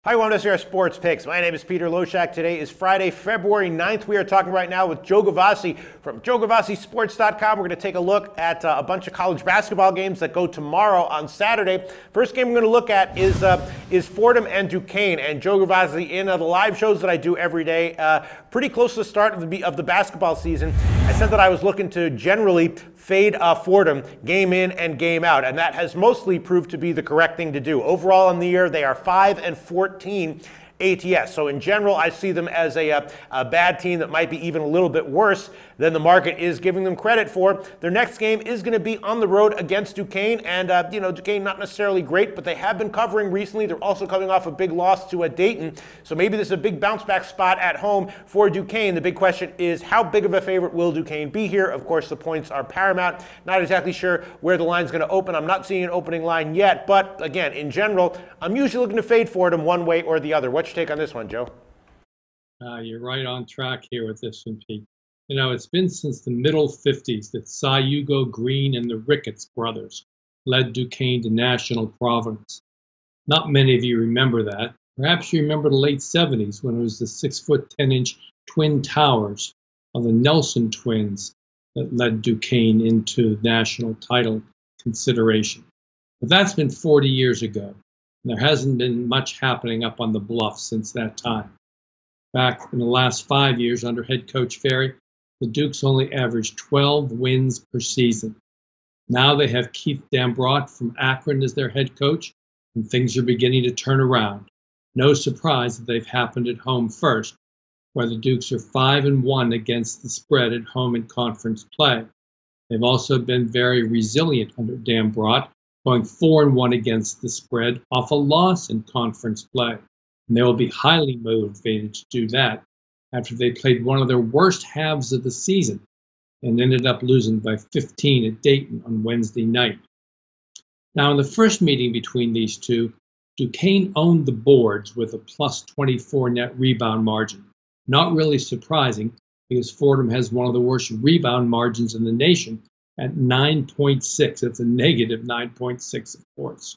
Hi, welcome to our Sports Picks. My name is Peter Loshak. Today is Friday, February 9th. We are talking right now with Joe Gavazzi from JoeGavazziSports.com. We're going to take a look at a bunch of college basketball games that go tomorrow on Saturday. First game we're going to look at is Fordham and Duquesne. And Joe Gavazzi, in the live shows that I do every day, pretty close to the start of the basketball season, I said that I was looking to generally fade Fordham game in and game out, and that has mostly proved to be the correct thing to do. Overall in the year, they are 5-14 ATS. So in general, I see them as a bad team that might be even a little bit worse than the market is giving them credit for. Their next game is going to be on the road against Duquesne, and Duquesne not necessarily great, but they have been covering recently. They're also coming off a big loss to Dayton, so maybe this is a big bounce back spot at home for Duquesne. The big question is, how big of a favorite will Duquesne be here? Of course, the points are paramount. Not exactly sure where the line's going to open. I'm not seeing an opening line yet, but again, in general, I'm usually looking to fade Fordham one way or the other. What's your take on this one, Joe? You're right on track here with this one, Pete. You know, it's been since the middle 50s that Cy Hugo Green and the Ricketts brothers led Duquesne to national prominence. Not many of you remember that. Perhaps you remember the late 70s when it was the 6-foot 10-inch twin towers of the Nelson twins that led Duquesne into national title consideration. But that's been 40 years ago. There hasn't been much happening up on the bluff since that time. Back in the last 5 years under head coach Ferry, the Dukes only averaged 12 wins per season. Now they have Keith Dambrot from Akron as their head coach, and things are beginning to turn around. No surprise that they've happened at home first, where the Dukes are 5-1 against the spread at home in conference play. They've also been very resilient under Dambrot, going 4-1 against the spread off a loss in conference play. And they will be highly motivated to do that after they played one of their worst halves of the season and ended up losing by 15 at Dayton on Wednesday night. Now, in the first meeting between these two, Duquesne owned the boards with a plus 24 net rebound margin. Not really surprising, because Fordham has one of the worst rebound margins in the nation at 9.6. It's a negative 9.6, of course.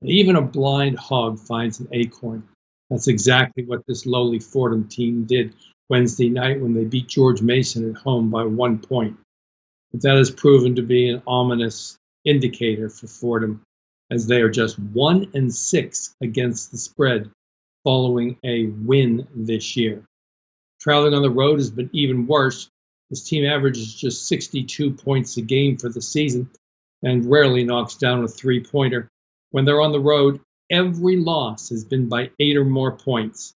And even a blind hog finds an acorn. That's exactly what this lowly Fordham team did Wednesday night when they beat George Mason at home by 1 point. But that has proven to be an ominous indicator for Fordham, as they are just 1-6 against the spread following a win this year. Traveling on the road has been even worse. This team averages just 62 points a game for the season and rarely knocks down a three-pointer. When they're on the road, every loss has been by 8 or more points.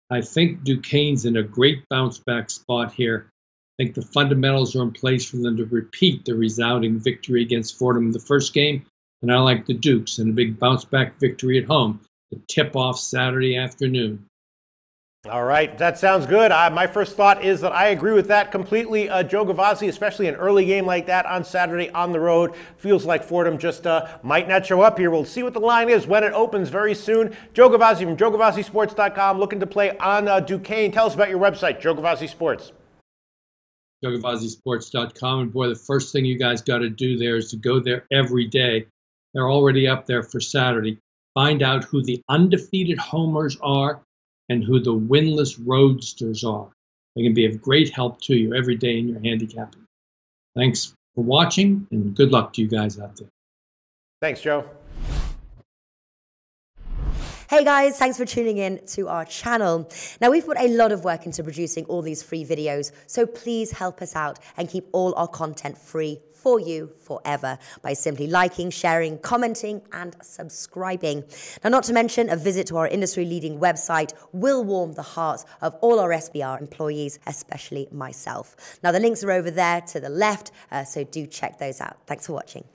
I think Duquesne's in a great bounce-back spot here. I think the fundamentals are in place for them to repeat the resounding victory against Fordham in the first game, and I like the Dukes in a big bounce-back victory at home to tip off Saturday afternoon. All right, that sounds good. My first thought is that I agree with that completely. Joe Gavazzi, especially an early game like that on Saturday on the road, feels like Fordham just might not show up here. We'll see what the line is when it opens very soon. Joe Gavazzi from JoeGavazziSports.com, looking to play on Duquesne. Tell us about your website, Joe Gavazzi Sports. JoeGavazziSports.com, and boy, the first thing you guys got to do there is to go there every day. They're already up there for Saturday. Find out who the undefeated homers are and who the winless roadsters are. They can be of great help to you every day in your handicapping. Thanks for watching, and good luck to you guys out there. Thanks, Joe. Hey guys, thanks for tuning in to our channel. Now, we've put a lot of work into producing all these free videos, so please help us out and keep all our content free for you forever by simply liking, sharing, commenting, and subscribing. Now, not to mention, a visit to our industry-leading website will warm the hearts of all our SBR employees, especially myself. Now, the links are over there to the left, so do check those out. Thanks for watching.